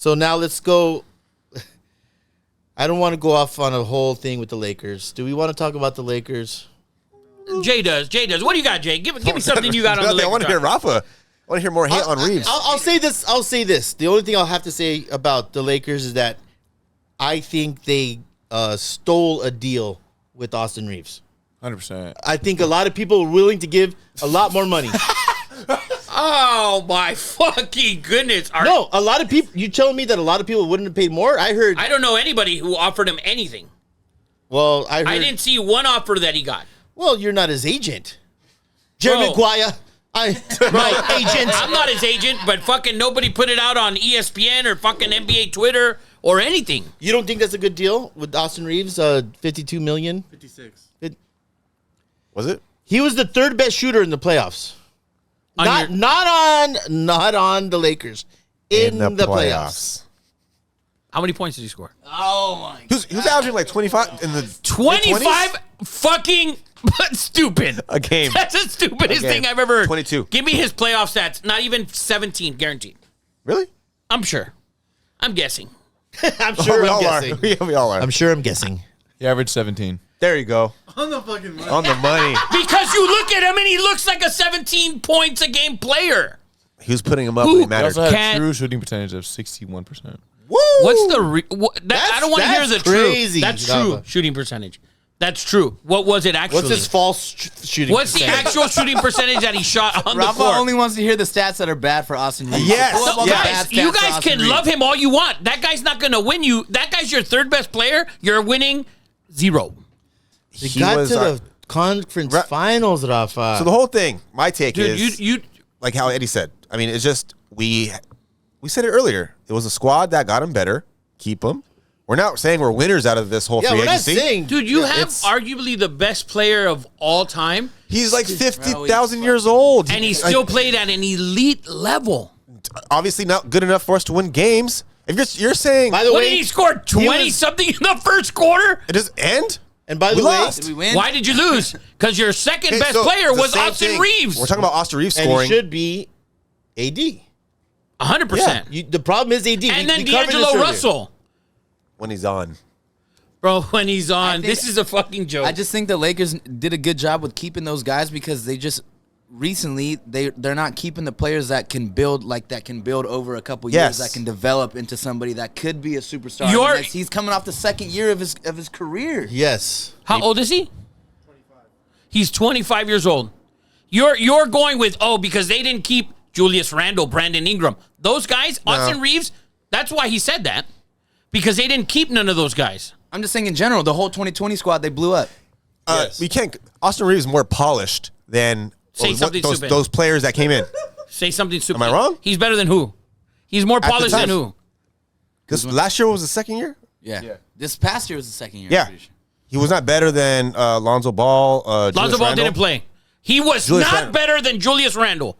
So now let's go. I don't want to go off on a whole thing with the Lakers. Do we want to talk about the Lakers? Jay does. What do you got, Jay? Give me something you got on the Lakers. I want to hear Rafa. I want to hear more hate on Reeves. I'll say this. The only thing I'll have to say about the Lakers is that I think they stole a deal with Austin Reeves. 100%. I think a lot of people are willing to give a lot more money. Oh, my fucking goodness. No, a lot of people. You telling me that a lot of people wouldn't have paid more? I heard. I don't know anybody who offered him anything. Well, I heard. I didn't see one offer that he got. Well, you're not his agent. Jerry Maguire. My agent. I'm not his agent, but fucking nobody put it out on ESPN or fucking NBA Twitter or anything. You don't think that's a good deal with Austin Reeves? $52 million? 56. Was it? He was the third best shooter in the playoffs. Not on the Lakers. In the playoffs. How many points did he score? Oh my! Who's averaging like 25 in the 25 fucking stupid. A game. That's the stupidest thing I've ever heard. 22. Give me his playoff stats. Not even 17, guaranteed. Really? I'm sure. I'm guessing. I'm sure we I'm all guessing. are. Yeah, we all are. I'm sure I'm guessing. He averaged 17. There you go. On the fucking money. On the money. Because you look at him and he looks like a 17 points a game player. He was putting him up when it He mattered. also had Can't- a true shooting percentage of 61%. Woo! What's the I don't want to hear that's the crazy, true. That's true Rafa. shooting percentage. That's true. What was it actually? What's his false shooting? What's the percentage? actual shooting percentage that he shot on the Rafa court? only wants to hear the stats that are bad for Austin Reeves. Yes. Pull up all the Guys, bad you stats for guys Austin can Reeves. love him all you want. That guy's not going to win you. That guy's your third best player. You're winning 0. They He got was, to the conference finals, Rafa. So the whole thing, my take Dude, is, you like how Eddie said, I mean, it's just, we said it earlier. It was a squad that got him better. Keep him. We're not saying we're winners out of this whole yeah, free we're not agency. saying, dude, you have It's- arguably the best player of all time, He's like 50,000 years old. and he still played at an elite level. Obviously not good enough for us to win games. If you're saying, By the What way, did he score? 20 something in the first quarter? it does end? and by the We way, lost. Did we win? Why did you lose? Because your second Okay, best so player the was same Austin thing. Reeves. We're talking about Austin Reeves and scoring. it should be AD. 100%. The problem is AD. And then we covered this D'Angelo earlier. Russell. when he's on. Bro, when he's on, think- this is a fucking joke. I just think the Lakers did a good job with keeping those guys because they just recently they're not keeping the players that can build over a couple Yes. years, that can develop into somebody that could be a superstar. You're- He's coming off the second year of his career. Yes. How old is he? 25. He's 25 years old. You're going with, because they didn't keep Julius Randle, Brandon Ingram. Those guys, Austin Reeves, that's why he said that. Because they didn't keep none of those guys. I'm just saying in general, the whole 2020 squad they blew up. Yes. We can't. Austin Reeves is more polished than Say something stupid. those players that came in. Say something stupid. Am I wrong? He's better than who? He's more the polished than time. who? Because last year was the second year. Yeah. This past year was the second year. I'm Yeah, pretty sure. he was not better than Lonzo Ball. Lonzo Julius Ball Randle. didn't play. He was Julius not Randle. better than Julius Randle.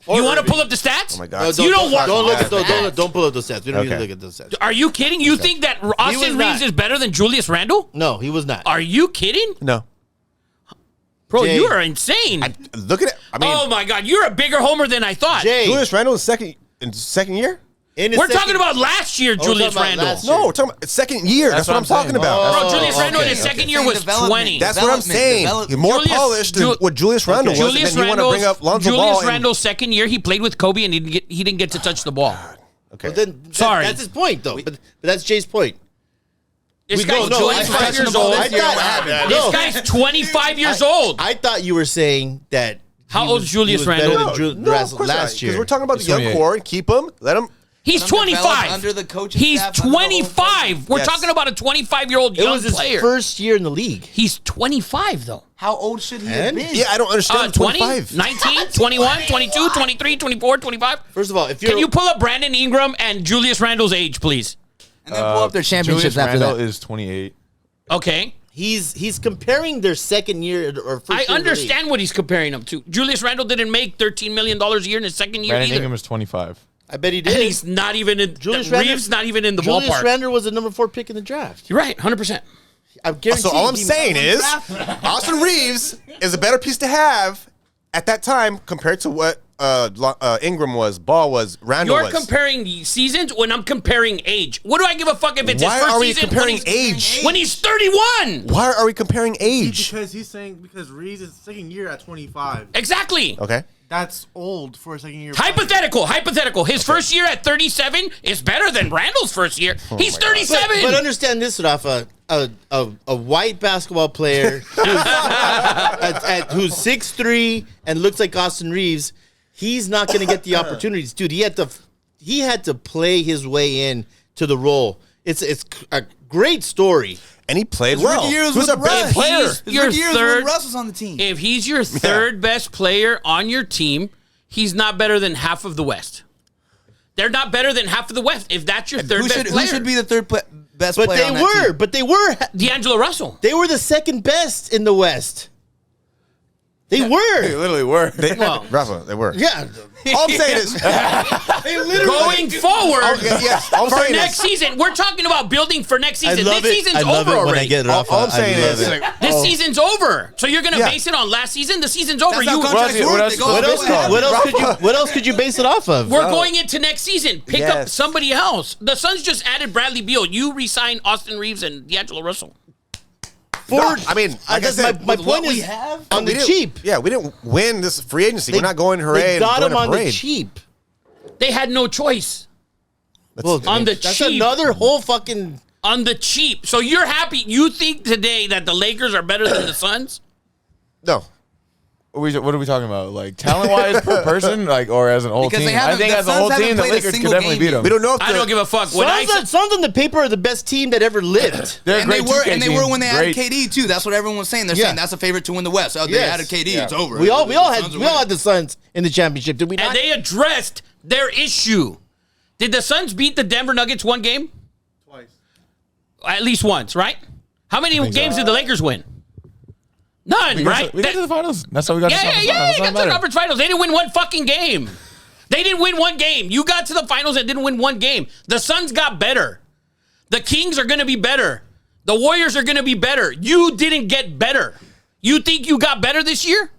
Or You want to Irving. pull up the stats? Oh my God! You don't want. Don't look at That's those. bad. Don't pull up those stats. We don't need to Okay. look at those stats. Are you kidding? You think that Austin not. Reeves is better than Julius Randle? No, he was not. Are you kidding? No, Bro, Jay. you are insane. look at it. I mean, Oh my God, you're a bigger homer than I thought. Jay, Julius Randle is second year. in his We're second- talking about last year, we're Julius talking about Randle. last year. No, we're talking about second year. That's, what I'm talking saying. about. Bro, Julius Randle in his okay. second year was Development. 20. That's what I'm saying. He's more Julius- polished than Ju- what Julius Randle was. Julius and then you want to bring up Lonzo Julius Ball. and- Randle's second year, he played with Kobe and he didn't get to touch the ball. Okay. But then, Sorry. that's his point, though. But that's Jay's point. This We guy's don't know. 25 years I old. thought- I This no. guy's 25 years old. I thought you were saying that. How he old was- is Julius he was better Randle? than Ju- No, Ras- of course last year. Because we're talking about the He's young 28. core and keep them. Let them. He's Let him develop 25. under the coaching He's staff, under the whole 25. We're Yes. talking about a 25-year-old It young was his player. first year in the league. He's 25, though. How old should he have And? been? Yeah, I don't understand. 20, 25. 19, 21, 22, 23, 24, 25. First of all, if you're Can you pull up Brandon Ingram and Julius Randle's age, please? And then pull up their championships Julius after Randle that. is 28. Okay. he's comparing their second year or first I year in the league. understand what he's comparing them to. Julius Randle didn't make $13 million a year in his second year Brandon either. Ingram is 25. I bet he did. And he's not even in Julius Reeves, not even in the Julius ballpark. Randle was the number 4 pick in the draft. You're right, 100%. I guarantee. So all I'm he- saying is, Austin Reeves is a better piece to have at that time compared to what Ingram was, Ball was, Randall You're was. comparing seasons when I'm comparing age. What do I give a fuck if it's Why his first are we season comparing when he's, age? when he's 31? Why are we comparing age? Because he's saying because Reeves is second year at 25. Exactly. Okay. That's old for a second year. Hypothetical. His first year at 37 is better than Randall's first year. He's 37. But understand this, Rafa. A white basketball player who's 6'3" and looks like Austin Reeves, he's not going to get the opportunities, dude. He had to play his way in to the role. It's a great story. And he played well. Rookie year was He was with a big Russ. player. He's His your rookie year was third. when Russ was on the team. If he's your third best player on your team, he's not better than half of the West. They're not better than half of the West. If that's your third best Who player, should be the third best But player they on that were, team? but they were, D'Angelo Russell. they were the second best in the West. They They were. literally were. Well, Rafa, they were. Yeah. All I'm saying is, going forward yes, all I'm for saying next is, season, we're talking about building for next I season. love This it. season's I love over it when already. I get all, Rafa. all I'm saying I love is, it. This season's over. So you're gonna Yeah. base it on last season? The season's over. That's how You contracts what work. else- They go what off else what called? happens. What else could you base it off of? We're going into next season. Pick up Yes. somebody else. The Suns just added Bradley Beal. You re-signed Austin Reeves and D'Angelo Russell. I mean, like I guess said, my with what point we is have, on we the didn't- cheap. Yeah, we didn't win this free agency. We're not going hooray. They got and him going on to the parade. cheap. They had no choice. Well, On the that's cheap. another whole fucking. On the cheap. So you're happy. You think today that the Lakers are better than the Suns? No. What are we talking about? Like talent wise per person, like or as an whole Because team? they haven't- I think the as a Suns whole haven't team, the played a Lakers could single definitely game beat yet. them. We don't know if I don't give a fuck. When I Suns on the paper are the best team that ever lived. They're a And they great were, 2K and they team. were when they added Great. KD too. That's what everyone was saying. They're Yeah. saying that's a favorite to win the West. Oh, they Yes. added KD. Yeah. It's over. We all The had Suns are we all winning. had the Suns in the championship. Did we not? and they addressed their issue. Did the Suns beat the Denver Nuggets one game? Twice. At least once, right? How many think so. games did the Lakers win? None, right? We got to the finals. That's how we got Yeah, to the yeah, finals. yeah. That's They not got to the matter. conference finals. They didn't win one fucking game. They didn't win one game. You got to the finals and didn't win one game. The Suns got better. The Kings are going to be better. The Warriors are going to be better. You didn't get better. You think you got better this year?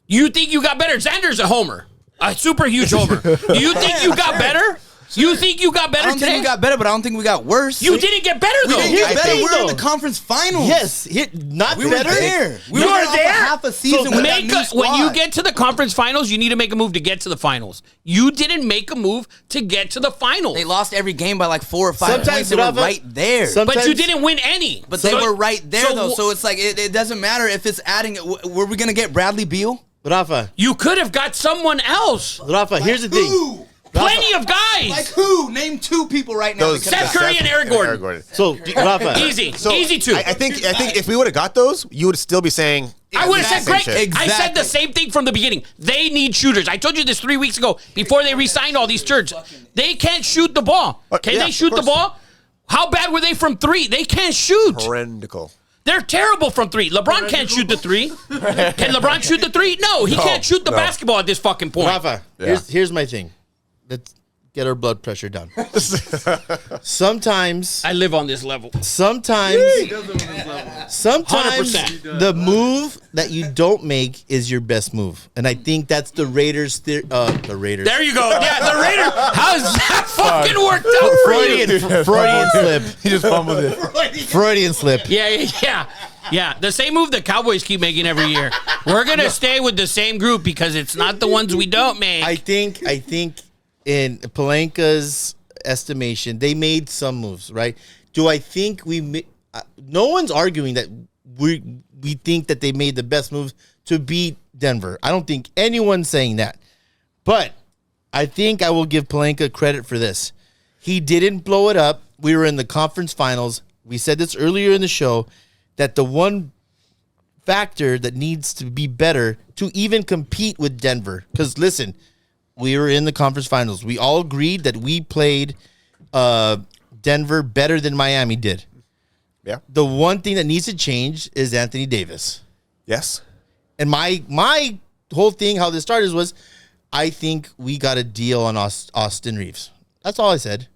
You think you got better? Xander's a homer. A super huge homer. Do you think you got better? You think you got I better don't think today? we got better, but I don't think we got worse. You didn't get better, We though. didn't get Here's the better. thing, We're in though. the conference finals. Yes, not we were better. there. We You were were off there? a half a season So with that Make new a, when you squad. get to the conference finals, you need to make a move to get to the finals. You didn't make a move to get to the finals. They lost every game by like 4 or 5 points. Sometimes, They were Rafa, right there. some- but you sometimes- didn't win any. But they were right there, though. So it's like, it doesn't matter if it's adding. Were we going to get Bradley Beal? Rafa, you could have got someone else. here's the thing. Who? Plenty of guys. Like who? Name 2 people right now. Those that could've Steph got- Curry and Eric Gordon. So Rafa, Easy. So Easy too. I think if we would have got those, you would still be saying. I would have said Same great. shit. I said the Exactly. same thing from the beginning. They need shooters. I told you this 3 weeks ago before they re-signed all these turds. They can't shoot the ball. Can yeah, they shoot of the course. ball? How bad were they from 3? They can't shoot. Horrendical. They're terrible from 3. LeBron can't shoot the 3. Can LeBron shoot the 3? No, he can't shoot the no. basketball at this fucking point. Rafa, here's my thing. Let's get our blood pressure down. Sometimes I live on this level. Sometimes 100%. the move that you don't make is your best move, and I think that's the Raiders. The Raiders. There you go. Yeah, the Raiders. How's that fucking worked out for you? Freudian slip. He just fumbled it. Freudian slip. Yeah. The same move the Cowboys keep making every year. We're gonna stay with the same group because it's not the ones we don't make. I think in Palenka's estimation, they made some moves, right? Do I think no one's arguing that we think that they made the best moves to beat Denver. I don't think anyone's saying that. But I think I will give Pelinka credit for this. He didn't blow it up. We were in the conference finals. We said this earlier in the show that the one factor that needs to be better to even compete with Denver, because listen, we were in the conference finals. We all agreed that we played Denver better than Miami did. Yeah. The one thing that needs to change is Anthony Davis. Yes. And my whole thing, how this started was, I think we got a deal on Austin Reeves. That's all I said.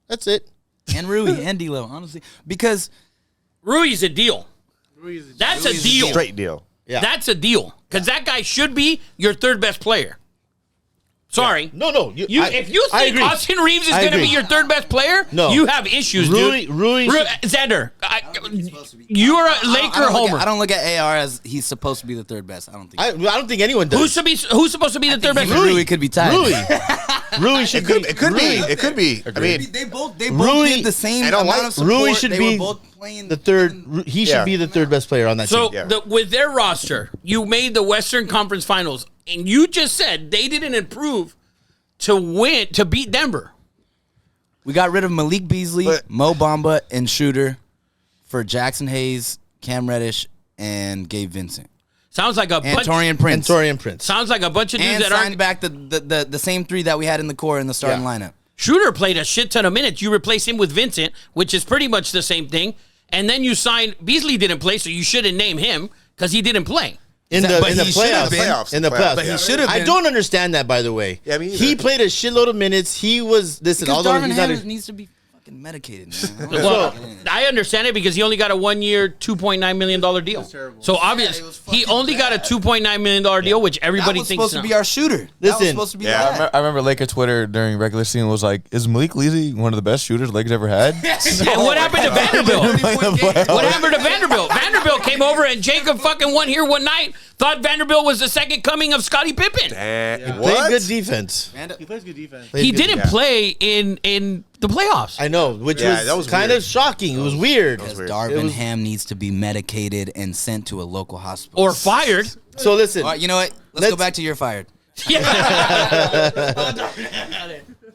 That's it. And Rui and D'Lo, honestly, because Rui's a deal. That's a deal. Straight deal. Yeah. That's a deal because that guy should be your third best player. Sorry. No. If you I think agree. Austin Reeves is I going to be agree. your third best player, No. you have issues, Rui- dude. Rui- Xander, you're a Laker homer. I don't look at AR as he's supposed to be the third best. I don't think. I don't think anyone does. Who's supposed to be the third best? Rui could be tied. Rui should It could, be. it could Rui, be. It could be. I mean, They both Rui- did the same I don't amount like- of support. Rui should they be were both playing the third. He should Yeah. be the third best player on that So team. Yeah. with their roster, you made the Western Conference Finals, and you just said they didn't improve to beat Denver. We got rid of Malik Beasley, But- Mo Bamba, and Shooter for Jackson Hayes, Cam Reddish, and Gabe Vincent. Sounds like a And bunch. Torian Prince. And Torian Prince. Sounds like a bunch of dudes And that signed aren't. back the same three that we had in the core in the starting lineup. Shooter played a shit ton of minutes. You replace him with Vincent, which is pretty much the same thing. And then you signed Beasley didn't play, so you shouldn't name him because he didn't play. In the But in the he should have playoffs. been. In the Playoffs, playoffs. but he should have I been. don't understand that, by the way. Yeah, me neither. He played a shitload of minutes. He was listen. Because Although Darvin he's not Ham a, needs to be fucking medicated, man. Well, I understand it because he only got a 1 year, $2.9 million deal. terrible. So obviously, it was he fucking only got a bad. $2.9 million deal, which That everybody was thinks supposed to be our shooter. That was Listen, supposed to be yeah, that. I remember Laker Twitter during regular season was like, "Is Malik Beasley one of the best shooters Lakers ever had?" And what happened to Vanderbilt? What happened to Vanderbilt? Vanderbilt came over and Jacob fucking won here one night. Thought Vanderbilt was the second coming of Scottie Pippen. played what? good defense. He plays good defense. He good didn't yeah. play in the playoffs. I know, which Yeah, was, that was kind weird. of shocking. It was weird. Because weird. It Darvin was- Ham needs to be medicated and sent to a local hospital. Or fired. So listen, All right, you know what? Let's go Let's- back to you're fired. Yeah.